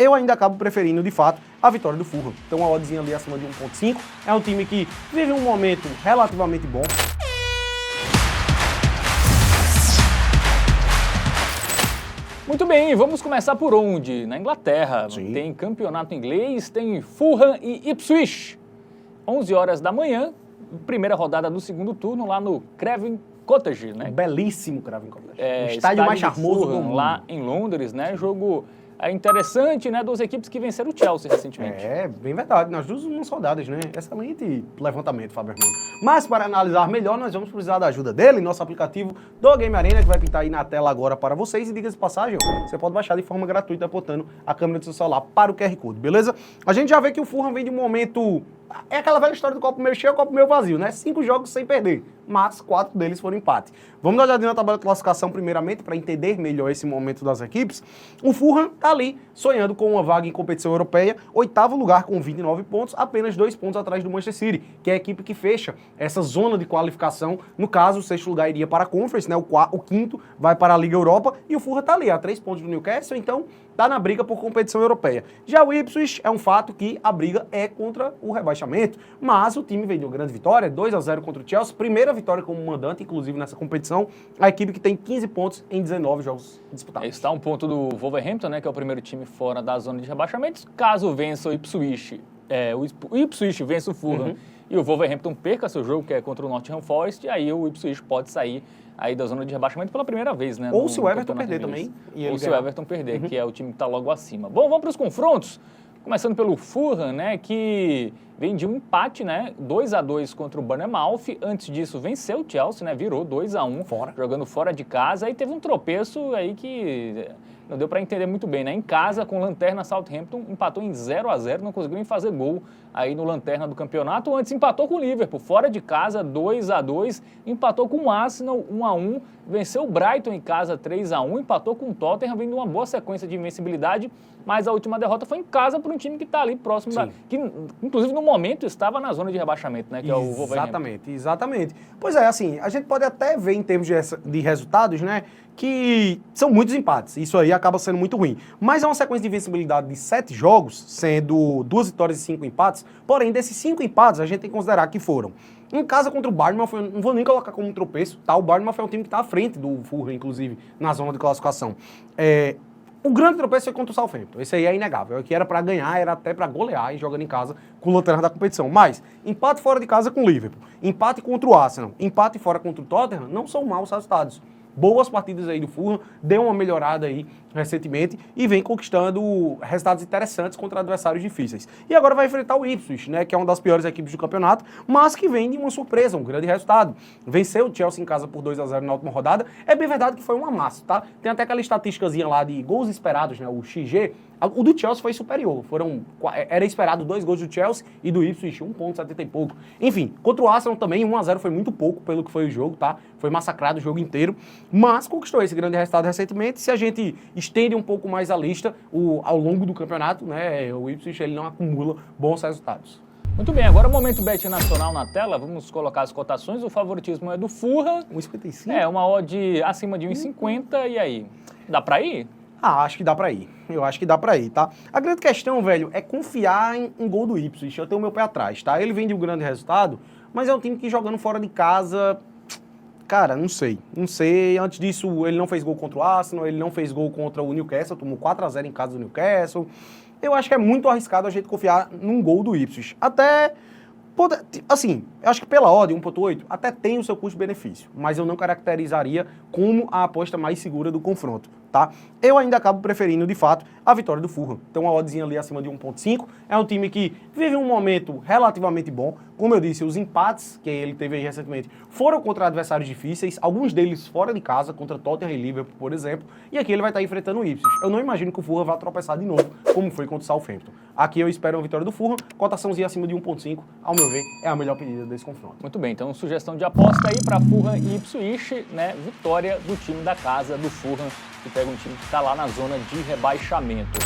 eu ainda acabo preferindo, de fato, a vitória do Fulham. Então, uma oddzinha ali acima de 1.5. É um time que vive um momento relativamente bom. Muito bem, vamos começar por onde? Na Inglaterra. Sim. Tem campeonato inglês, tem Fulham e Ipswich. 11 horas da manhã, primeira rodada do segundo turno lá no Craven Cottage, né? Belíssimo Craven Cottage. É, o estádio mais de charmoso do Fulham, mundo. lá em Londres, né? Jogo interessante, né? Duas equipes que venceram o Chelsea recentemente. É, bem verdade. Nós duas somos soldados, né? Excelente levantamento, Fábio Armando. Mas para analisar melhor, nós vamos precisar da ajuda dele, nosso aplicativo do Game Arena, que vai pintar aí na tela agora para vocês. E diga-se de passagem, você pode baixar de forma gratuita apontando a câmera do seu celular para o QR Code, beleza? A gente já vê que o Fulham vem de um momento... É aquela velha história do copo meio cheio, copo meio vazio, né? 5 jogos sem perder, mas 4 deles foram empate. Vamos dar uma olhadinha na tabela de classificação primeiramente, para entender melhor esse momento das equipes. O Fulham tá ali, sonhando com uma vaga em competição europeia, 8º lugar com 29 pontos, apenas 2 pontos atrás do Manchester City, que é a equipe que fecha essa zona de qualificação. No caso, o 6º lugar iria para a Conference, né? O 5º vai para a Liga Europa, e o Fulham tá ali, a 3 pontos do Newcastle, então tá na briga por competição europeia. Já o Ipswich é um fato que a briga é contra o rebaixamento, mas o time veio de uma grande vitória, 2-0 contra o Chelsea, primeira vitória como mandante, inclusive nessa competição, a equipe que tem 15 pontos em 19 jogos disputados. Está um ponto do Wolverhampton, né? Que é o primeiro time fora da zona de rebaixamento. Caso vença o Ipswich, o Ipswich vença o Fulham e o Wolverhampton perca seu jogo, que é contra o Nottingham Forest, e aí o Ipswich pode sair aí da zona de rebaixamento pela primeira vez, né? Ou se o Everton perder também. Ou se o Everton perder, que é o time que está logo acima. Bom, vamos para os confrontos. Começando pelo Fulham, né, que vem de um empate, né, 2-2 contra o Bournemouth. Antes disso, venceu o Chelsea, né, virou 2-1, jogando fora de casa. Aí teve um tropeço aí que não deu para entender muito bem, né? Em casa, com o Lanterna Southampton, empatou em 0-0, não conseguiu nem fazer gol aí no Lanterna do campeonato. Antes empatou com o Liverpool, fora de casa, 2-2, empatou com o Arsenal, 1-1, venceu o Brighton em casa, 3-1, empatou com o Tottenham, vem de uma boa sequência de invencibilidade, mas a última derrota foi em casa para um time que está ali próximo que inclusive no momento estava na zona de rebaixamento, né? Que é o Wolverhampton. Exatamente. Pois é, assim, a gente pode até ver em termos de resultados, né? Que são muitos empates, isso aí acaba sendo muito ruim. Mas é uma sequência de invencibilidade de 7 jogos, sendo 2 vitórias e 5 empates, porém, desses 5 empates, a gente tem que considerar que foram em casa contra o Bournemouth, não vou nem colocar como um tropeço, tá? O Bournemouth é um time que está à frente do Fulham, inclusive, na zona de classificação. O grande tropeço foi contra o Southampton, esse aí é inegável, o que era para ganhar, era até para golear e jogando em casa com o lanterna da competição. Mas, empate fora de casa com o Liverpool, empate contra o Arsenal, empate fora contra o Tottenham, não são maus resultados. Boas partidas aí do Fulham, deu uma melhorada aí recentemente e vem conquistando resultados interessantes contra adversários difíceis. E agora vai enfrentar o Ipswich, né, que é uma das piores equipes do campeonato, mas que vem de uma surpresa, um grande resultado. Venceu o Chelsea em casa por 2-0 na última rodada. É bem verdade que foi um amasso, tá? Tem até aquela estatísticazinha lá de gols esperados, né, o XG. O do Chelsea foi superior, era esperado 2 gols do Chelsea e do Ipswich 1,70 e pouco. Enfim, contra o Arsenal também 1-0 foi muito pouco pelo que foi o jogo, tá? Foi massacrado o jogo inteiro, mas conquistou esse grande resultado recentemente. Se a gente estende um pouco mais a lista ao longo do campeonato, né, o Ipswich ele não acumula bons resultados. Muito bem, agora o momento Bet Nacional na tela, vamos colocar as cotações. O favoritismo é do Fulham. 1,55? Uma odd acima de 1,50, e aí? Dá pra ir? Acho que dá pra ir. Eu acho que dá pra ir, tá? A grande questão, velho, é confiar em gol do Ipswich. Eu tenho o meu pé atrás, tá? Ele vem de um grande resultado, mas é um time que jogando fora de casa... Cara, não sei. Não sei. Antes disso, ele não fez gol contra o Arsenal, ele não fez gol contra o Newcastle, tomou 4-0 em casa do Newcastle. Eu acho que é muito arriscado a gente confiar num gol do Ipswich. Até... Assim, eu acho que pela odd 1.8 até tem o seu custo-benefício, mas eu não caracterizaria como a aposta mais segura do confronto, tá? Eu ainda acabo preferindo, de fato, a vitória do Fulham. Então, uma oddzinha ali acima de 1.5. É um time que vive um momento relativamente bom. Como eu disse, os empates que ele teve aí recentemente foram contra adversários difíceis, alguns deles fora de casa, contra Tottenham e Liverpool, por exemplo, e aqui ele vai estar enfrentando o Ipswich. Eu não imagino que o Fulham vá tropeçar de novo, como foi contra o Southampton. Aqui eu espero uma vitória do Fulham, cotaçãozinha acima de 1.5, ao meu ver, é a melhor pedida desse confronto. Muito bem, então sugestão de aposta aí para Fulham e Ipswich, né? Vitória do time da casa do Fulham, que pega um time que está lá na zona de rebaixamento.